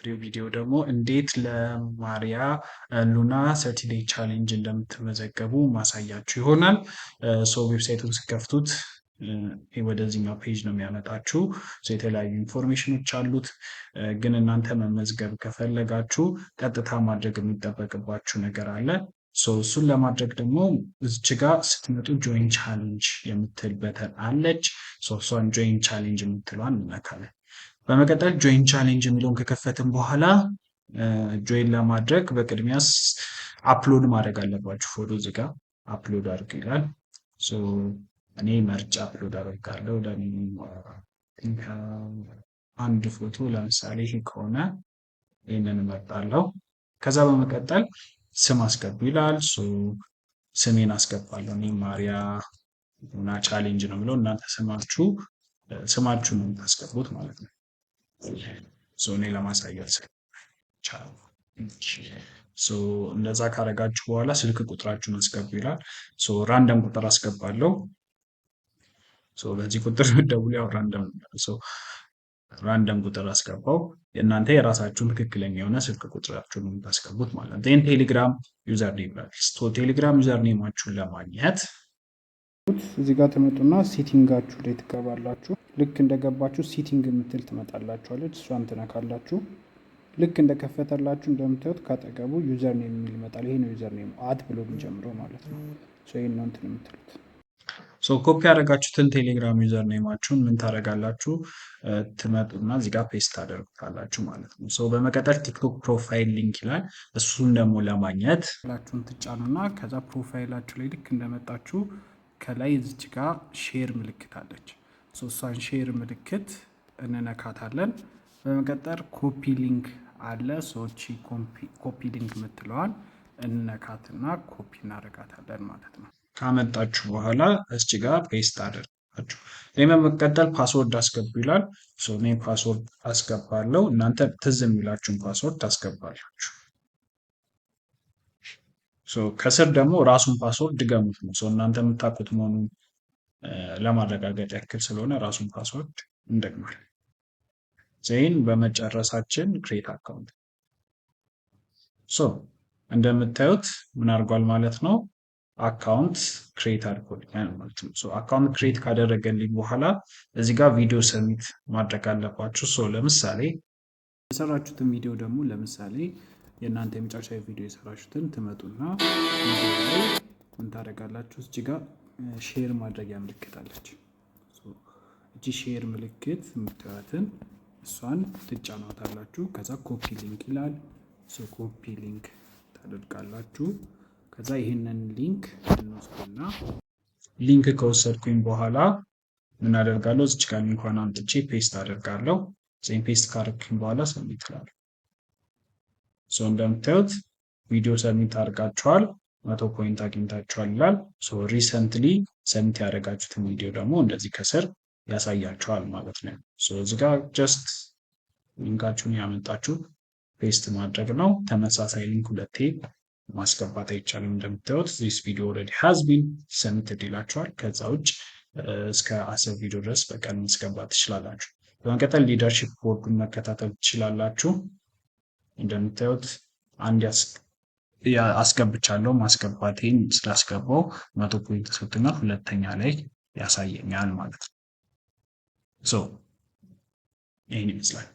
የዛሬው ቪዲዮ ደግሞ እንዴት ለማሪያ ሉና 30 ዴይ ቻሌንጅ እንደምትመዘገቡ ማሳያችሁ ይሆናል። ዌብሳይቱን ስከፍቱት ወደዚህኛው ፔጅ ነው የሚያመጣችሁ። የተለያዩ ኢንፎርሜሽኖች አሉት። ግን እናንተ መመዝገብ ከፈለጋችሁ ቀጥታ ማድረግ የሚጠበቅባችሁ ነገር አለ። እሱን ለማድረግ ደግሞ እዚች ጋር ስትመጡ ጆይን ቻሌንጅ የምትል በተን አለች። እሷን ጆይን ቻሌንጅ የምትሏን እንነካለን። በመቀጠል ጆይን ቻሌንጅ የሚለውን ከከፈትን በኋላ ጆይን ለማድረግ በቅድሚያ አፕሎድ ማድረግ አለባችሁ። ፎቶ እዚህ ጋር አፕሎድ አድርግ ይላል። እኔ መርጫ አፕሎድ አደርጋለሁ። አንድ ፎቶ ለምሳሌ ይሄ ከሆነ ይህንን እመርጣለሁ። ከዛ በመቀጠል ስም አስገቡ ይላል። ስሜን አስገባለሁ። እኔ ማሪያ ሉና ቻሌንጅ ነው ብለው እናንተ ስማችሁን ነው የምታስገቡት ማለት ነው። እኔ ለማሳየት እንደዛ ካረጋችሁ በኋላ ስልክ ቁጥራችሁን አስገቡ ይላል። ራንደም ቁጥር አስገባለሁ። በዚህ ቁጥር ደውሉ። ያው ራንደም ቁጥር አስገባው። እናንተ የራሳችሁን ትክክለኛ የሆነ ስልክ ቁጥራችሁን የምታስገቡት ማለት ነው። ቴሌግራም ዩዘር ኔም ይላል። ቴሌግራም ዩዘር ኔማችሁን ለማግኘት እዚህ ጋር ትመጡና ሴቲንጋችሁ ላይ ትገባላችሁ። ልክ እንደገባችሁ ሴቲንግ የምትል ትመጣላችኋለች። እሷን ትነካላችሁ። ልክ እንደከፈተላችሁ እንደምታዩት ካጠገቡ ዩዘር ኔም የሚል ይመጣል። ይሄ ነው ዩዘር ኔም ብሎ የሚጀምረው ማለት ነው። ይሄን ነው እንትን የምትሉት። ኮፒ ያደረጋችሁትን ቴሌግራም ዩዘር ኔማችሁን ምን ታደርጋላችሁ? ትመጡና እዚህ ጋር ፔስት ታደርጉታላችሁ ማለት ነው። በመቀጠል ቲክቶክ ፕሮፋይል ሊንክ ይላል። እሱን ደግሞ ለማግኘት ላችሁን ትጫኑና ከዛ ፕሮፋይላችሁ ላይ ልክ እንደመጣችሁ ከላይ እዚች ጋር ሼር ምልክት አለች። እሷን ሼር ምልክት እንነካታለን። በመቀጠል ኮፒ ሊንክ አለ። ሰዎች ኮፒ ሊንክ የምትለዋል እንነካትና ኮፒ እናደርጋታለን ማለት ነው። ካመጣችሁ በኋላ እዚች ጋር ፔስት አደርጋችሁ በመቀጠል ፓስወርድ አስገቡ ይላል። እኔ ፓስወርድ አስገባለሁ። እናንተ ትዝ የሚላችሁን ፓስወርድ ታስገባላችሁ። ከስር ደግሞ ራሱን ፓስወርድ ድገሙት ነው። እናንተ የምታውቁት መሆኑን ለማረጋገጥ ያክል ስለሆነ ራሱን ፓስወርድ እንደግማል። ዜን በመጨረሳችን ክሬት አካውንት እንደምታዩት ምን አድርጓል ማለት ነው። አካውንት ክሬት አድርጎልኛል ማለት ነው። አካውንት ክሬት ካደረገልኝ በኋላ እዚህ ጋር ቪዲዮ ሰሚት ማድረግ አለባችሁ። ለምሳሌ የሰራችሁትን ቪዲዮ ደግሞ ለምሳሌ የእናንተ የመጨረሻ ቪዲዮ የሰራችሁትን ትመጡና ምን ታደርጋላችሁ? እዚህ ጋር ሼር ማድረጊያ ምልክት አለች። እቺ ሼር ምልክት የምታዩትን እሷን ትጫኗታላችሁ። ከዛ ኮፒ ሊንክ ይላል። ኮፒ ሊንክ ታደርጋላችሁ። ከዛ ይህንን ሊንክ እንወስድና ሊንክ ከወሰድኩኝ በኋላ ምን አደርጋለሁ? እዚህ ጋር ሊንኳን አምጥቼ ፔስት አደርጋለሁ። ዜን ፔስት ካደረግኩኝ በኋላ ሰሚት እላለሁ። እንደምታዩት ቪዲዮ ሰሚት አድርጋችኋል፣ 100 ፖይንት አግኝታችኋል ይላል። ሪሰንትሊ ሰሚት ያደረጋችሁትን ቪዲዮ ደግሞ እንደዚህ ከስር ያሳያችኋል ማለት ነው። እዚህ ጋር ጀስት ሊንካችሁን ያመጣችሁ ፔስት ማድረግ ነው። ተመሳሳይ ሊንክ ሁለቴ ማስገባት አይቻልም። እንደምታዩት this video already has been submitted ይላችኋል። ከዛ ውጭ እስከ 10 ቪዲዮ ድረስ በቀን ማስገባት ትችላላችሁ። በመቀጠል ሊደርሺፕ ቦርዱን መከታተል ትችላላችሁ። እንደምታዩት አንድ አስገብቻለሁ። ማስገባቴን ስላስገባው 100 ፖይንት ተሰጥቶኛል። ሁለተኛ ላይ ያሳየኛል ማለት ነው። ይህን ይመስላል።